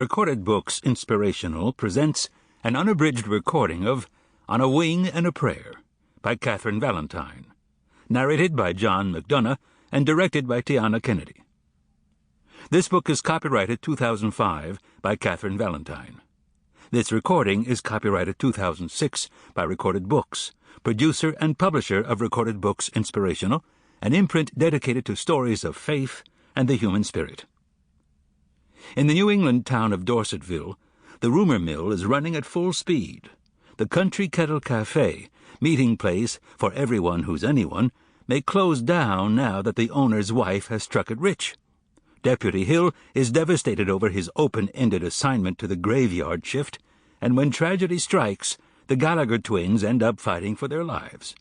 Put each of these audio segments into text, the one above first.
Recorded Books Inspirational presents an unabridged recording of On a Wing and a Prayer by Katherine Valentine, narrated by John Mcdonough and directed by Tiana Kennedy. This book is copyrighted 2005 by Katherine Valentine. This recording is copyrighted 2006 by Recorded Books, producer and publisher of Recorded Books Inspirational, an imprint dedicated to stories of faith and the human spirit. In the New England town of Dorsetville, the rumor mill is running at full speed. The Country Kettle CafE, meeting place for everyone who's anyone, may close down now that the owner's wife has struck it rich. Deputy Hill is devastated over his open-ended assignment to the graveyard shift, and when tragedy strikes, the Gallagher twins end up fighting for their lives.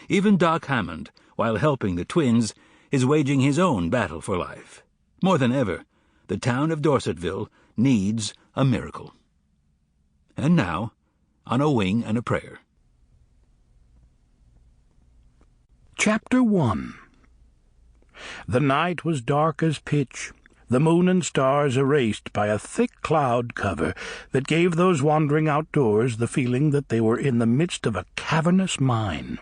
Even Doc Hammond, while helping the twins, is waging his own battle for life. More than ever, the town of Dorsetville needs a miracle. And now, On a Wing and a Prayer. Chapter 1. The night was dark as pitch, the moon and stars erased by a thick cloud cover that gave those wandering outdoors the feeling that they were in the midst of a cavernous mine.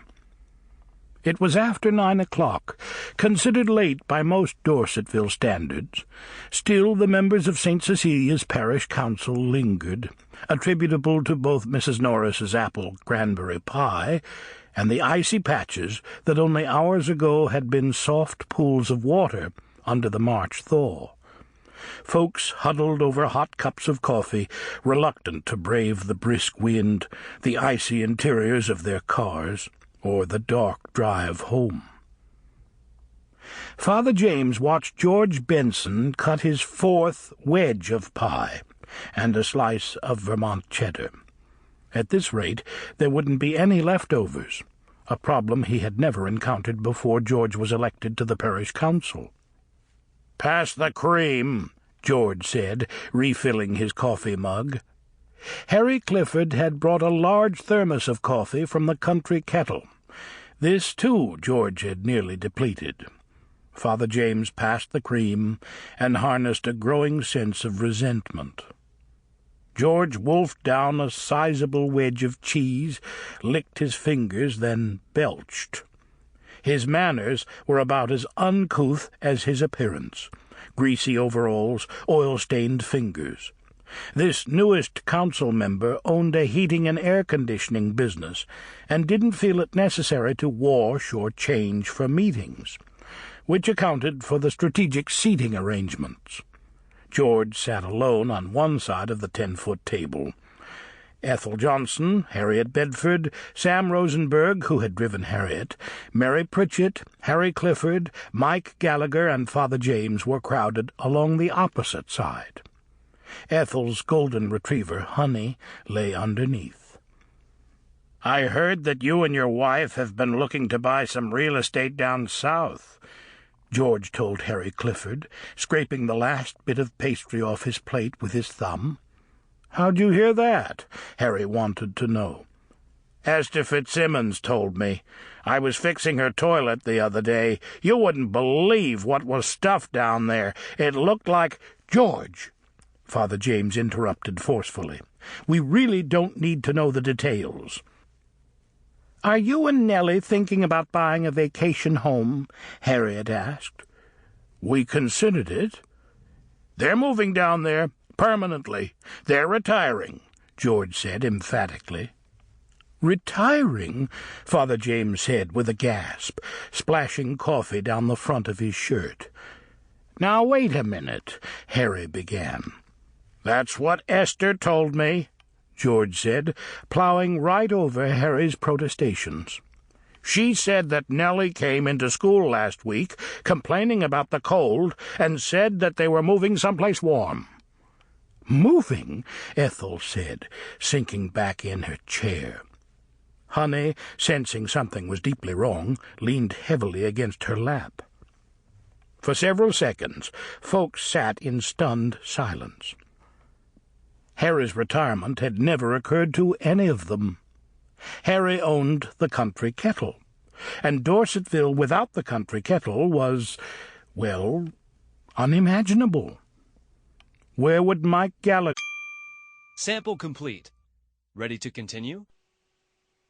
It was after 9 o'clock, considered late by most Dorsetville standards. Still, the members of St. Cecilia's parish council lingered, attributable to both Mrs. Norris's apple cranberry pie and the icy patches that only hours ago had been soft pools of water under the March thaw. Folks huddled over hot cups of coffee, reluctant to brave the brisk wind, the icy interiors of their cars, or the dark drive home. Father James watched George Benson cut his fourth wedge of pie and a slice of Vermont cheddar. At this rate, there wouldn't be any leftovers, a problem he had never encountered before George was elected to the parish council. "Pass the cream," George said, refilling his coffee mug. Harry Clifford had brought a large thermos of coffee from the Country Kettle. This, too, George had nearly depleted. Father James passed the cream and harnessed a growing sense of resentment. George wolfed down a sizable wedge of cheese, licked his fingers, then belched. His manners were about as uncouth as his appearance. Greasy overalls, oil-stained fingers. This newest council member owned a heating and air-conditioning business and didn't feel it necessary to wash or change for meetings, which accounted for the strategic seating arrangements. George sat alone on one side of the 10-foot table. Ethel Johnson, Harriet Bedford, Sam Rosenberg, who had driven Harriet, Mary Pritchett, Harry Clifford, Mike Gallagher, and Father James were crowded along the opposite side. Ethel's golden retriever, Honey, lay underneath. "I heard that you and your wife have been looking to buy some real estate down south," George told Harry Clifford, scraping the last bit of pastry off his plate with his thumb. "How'd you hear that?" Harry wanted to know. "Esther Fitzsimmons told me. I was fixing her toilet the other day. You wouldn't believe what was stuffed down there. It looked like—" "George!" Father James interrupted forcefully. "We really don't need to know the details." "Are you and Nellie thinking about buying a vacation home?" Harriet asked. "We considered it." "They're moving down there, permanently. They're retiring," George said emphatically. "Retiring?" Father James said with a gasp, splashing coffee down the front of his shirt. "Now, wait a minute," Harry began. "That's what Esther told me," George said, plowing right over Harry's protestations. "She said that Nellie came into school last week, complaining about the cold, and said that they were moving someplace warm." "Moving?" Ethel said, sinking back in her chair. Honey, sensing something was deeply wrong, leaned heavily against her lap. For several seconds, folks sat in stunned silence. Harry's retirement had never occurred to any of them. Harry owned the Country Kettle, and Dorsetville without the Country Kettle was, well, unimaginable. Where would Mike Gallagher... Sample complete. Ready to continue?